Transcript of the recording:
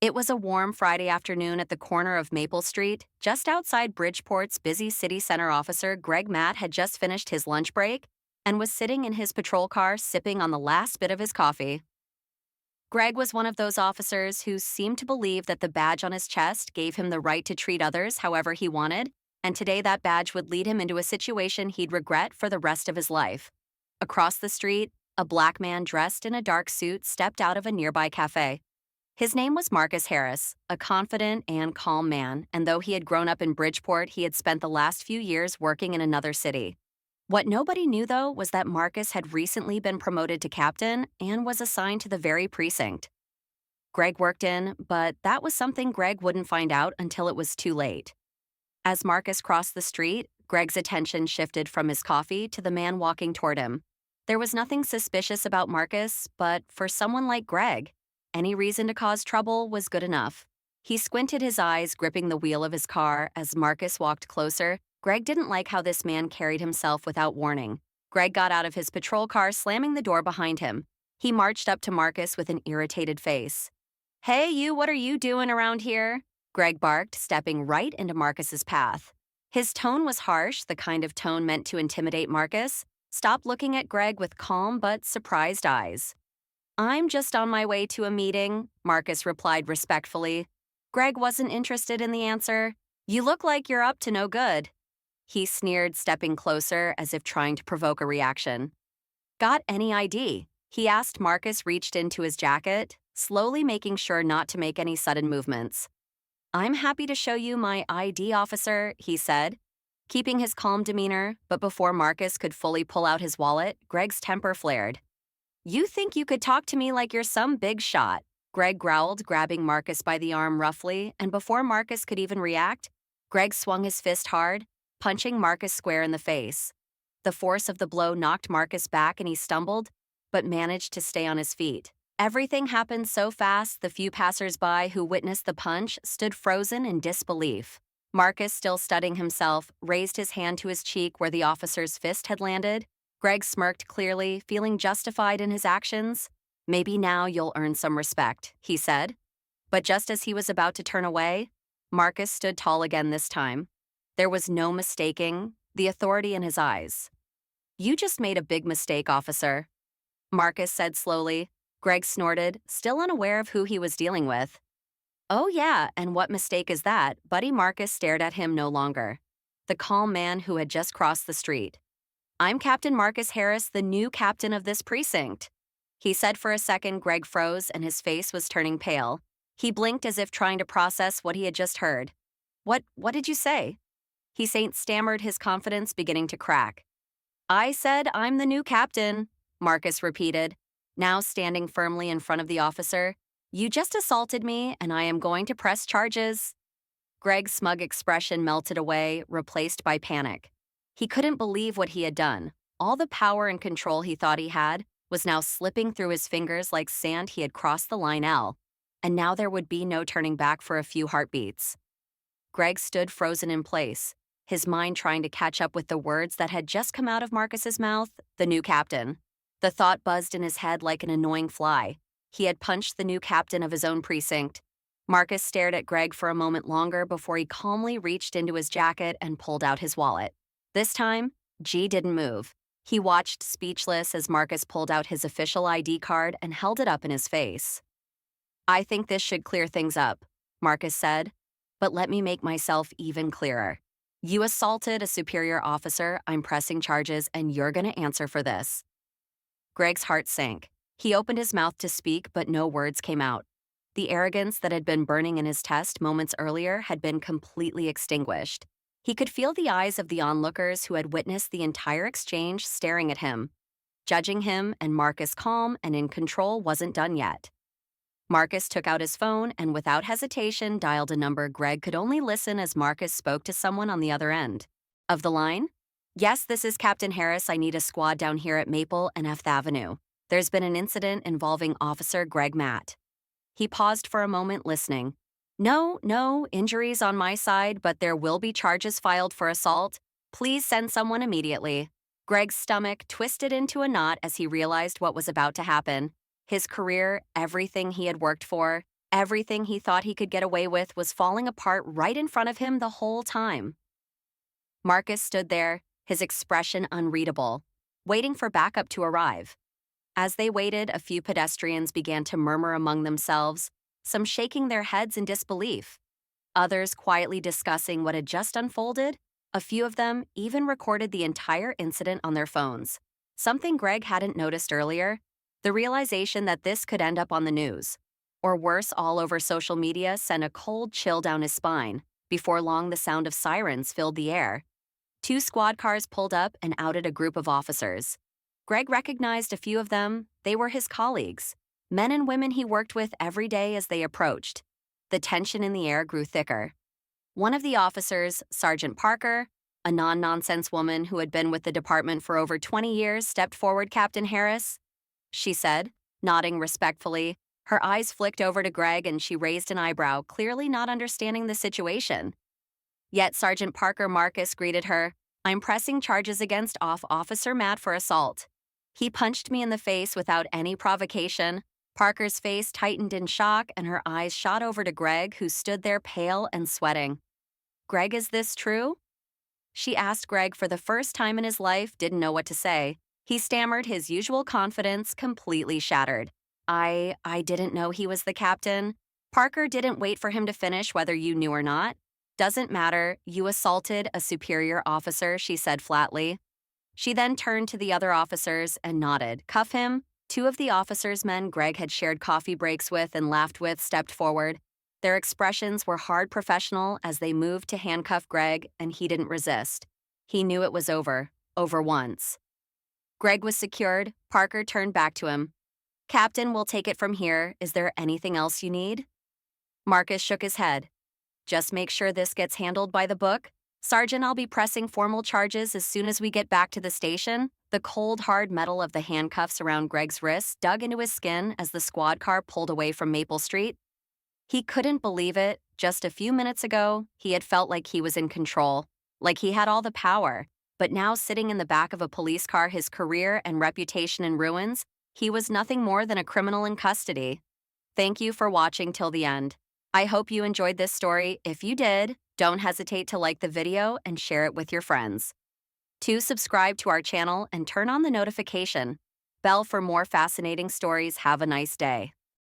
It was a warm Friday afternoon at the corner of Maple Street, just outside Bridgeport's busy city center. Officer Greg Matt had just finished his lunch break and was sitting in his patrol car sipping on the last bit of his coffee. Greg was one of those officers who seemed to believe that the badge on his chest gave him the right to treat others however he wanted, and today that badge would lead him into a situation he'd regret for the rest of his life. Across the street, a black man dressed in a dark suit stepped out of a nearby cafe. His name was Marcus Harris, a confident and calm man, and though he had grown up in Bridgeport, he had spent the last few years working in another city. What nobody knew, though, was that Marcus had recently been promoted to captain and was assigned to the very precinct Greg worked in, but that was something Greg wouldn't find out until it was too late. As Marcus crossed the street, Greg's attention shifted from his coffee to the man walking toward him. There was nothing suspicious about Marcus, but for someone like Greg, any reason to cause trouble was good enough. He squinted his eyes, gripping the wheel of his car as Marcus walked closer. Greg didn't like how this man carried himself without warning. Greg got out of his patrol car, slamming the door behind him. He marched up to Marcus with an irritated face. "Hey, you, what are you doing around here?" Greg barked, stepping right into Marcus's path. His tone was harsh, the kind of tone meant to intimidate Marcus. Stop looking at Greg with calm but surprised eyes. "I'm just on my way to a meeting," Marcus replied respectfully. Greg wasn't interested in the answer. "You look like you're up to no good." He sneered, stepping closer as if trying to provoke a reaction. "Got any ID?" he asked. Marcus reached into his jacket, slowly making sure not to make any sudden movements. "I'm happy to show you my ID, officer," he said, keeping his calm demeanor, but before Marcus could fully pull out his wallet, Greg's temper flared. "You think you could talk to me like you're some big shot?" Greg growled, grabbing Marcus by the arm roughly, and before Marcus could even react, Greg swung his fist hard, punching Marcus square in the face. The force of the blow knocked Marcus back and he stumbled, but managed to stay on his feet. Everything happened so fast, the few passers-by who witnessed the punch stood frozen in disbelief. Marcus, still studying himself, raised his hand to his cheek where the officer's fist had landed. Greg smirked clearly, feeling justified in his actions. "Maybe now you'll earn some respect," he said. But just as he was about to turn away, Marcus stood tall again this time. There was no mistaking the authority in his eyes. "You just made a big mistake, officer," Marcus said slowly. Greg snorted, still unaware of who he was dealing with. "Oh yeah, and what mistake is that?" Buddy Marcus stared at him no longer. The calm man who had just crossed the street. "I'm Captain Marcus Harris, the new captain of this precinct," he said. For a second, Greg froze and his face was turning pale. He blinked as if trying to process what he had just heard. What did you say?" He stammered, his confidence beginning to crack. "I said I'm the new captain," Marcus repeated, now standing firmly in front of the officer. "You just assaulted me, and I am going to press charges." Greg's smug expression melted away, replaced by panic. He couldn't believe what he had done. All the power and control he thought he had was now slipping through his fingers like sand. He had crossed the line L, and now there would be no turning back for a few heartbeats. Greg stood frozen in place, his mind trying to catch up with the words that had just come out of Marcus's mouth, the new captain. The thought buzzed in his head like an annoying fly. He had punched the new captain of his own precinct. Marcus stared at Greg for a moment longer before he calmly reached into his jacket and pulled out his wallet. This time, G didn't move. He watched speechless as Marcus pulled out his official ID card and held it up in his face. "I think this should clear things up," Marcus said, "but let me make myself even clearer. You assaulted a superior officer, I'm pressing charges, and you're going to answer for this." Greg's heart sank. He opened his mouth to speak, but no words came out. The arrogance that had been burning in his chest moments earlier had been completely extinguished. He could feel the eyes of the onlookers who had witnessed the entire exchange staring at him, judging him, and Marcus, calm and in control, wasn't done yet. Marcus took out his phone and without hesitation dialed a number. Greg could only listen as Marcus spoke to someone on the other end of the line. "Yes, this is Captain Harris. I need a squad down here at Maple and Fifth Avenue. There's been an incident involving Officer Greg Matt." He paused for a moment, listening. No injuries on my side, but there will be charges filed for assault. Please send someone immediately." Greg's stomach twisted into a knot as he realized what was about to happen. His career, everything he had worked for, Everything he thought he could get away with was falling apart right in front of him the whole time. Marcus stood there, his expression unreadable, waiting for backup to arrive. As they waited, a few pedestrians began to murmur among themselves, some shaking their heads in disbelief, others quietly discussing what had just unfolded. A few of them even recorded the entire incident on their phones. Something Greg hadn't noticed earlier, the realization that this could end up on the news, or worse, all over social media, sent a cold chill down his spine. Before long, the sound of sirens filled the air. Two squad cars pulled up and outed a group of officers. Greg recognized a few of them. They were his colleagues, men and women he worked with every day. As they approached, the tension in the air grew thicker. One of the officers, Sergeant Parker, a non-nonsense woman who had been with the department for over 20 years, stepped forward. "Captain Harris," she said, nodding respectfully. Her eyes flicked over to Greg and she raised an eyebrow, clearly not understanding the situation. Yet Sergeant Parker Marcus greeted her. "I'm pressing charges against Officer Matt for assault. He punched me in the face without any provocation." Parker's face tightened in shock and her eyes shot over to Greg, who stood there pale and sweating. "Greg, is this true?" She asked. Greg, for the first time in his life, didn't know what to say. He stammered, his usual confidence completely shattered. I didn't know he was the captain." Parker didn't wait for him to finish. "Whether you knew or not doesn't matter. You assaulted a superior officer," she said flatly. She then turned to the other officers and nodded. "Cuff him." Two of the officers' men Greg had shared coffee breaks with and laughed with stepped forward. Their expressions were hard professional as they moved to handcuff Greg, and he didn't resist. He knew it was over once. Greg was secured. Parker turned back to him. "Captain, we'll take it from here. Is there anything else you need?" Marcus shook his head. "Just make sure this gets handled by the book. Sergeant, I'll be pressing formal charges as soon as we get back to the station." The cold, hard metal of the handcuffs around Greg's wrists dug into his skin as the squad car pulled away from Maple Street. He couldn't believe it. Just a few minutes ago, he had felt like he was in control, like he had all the power. But now, sitting in the back of a police car, his career and reputation in ruins, he was nothing more than a criminal in custody. Thank you for watching till the end. I hope you enjoyed this story. If you did, don't hesitate to like the video and share it with your friends. To subscribe to our channel and turn on the notification bell for more fascinating stories. Have a nice day.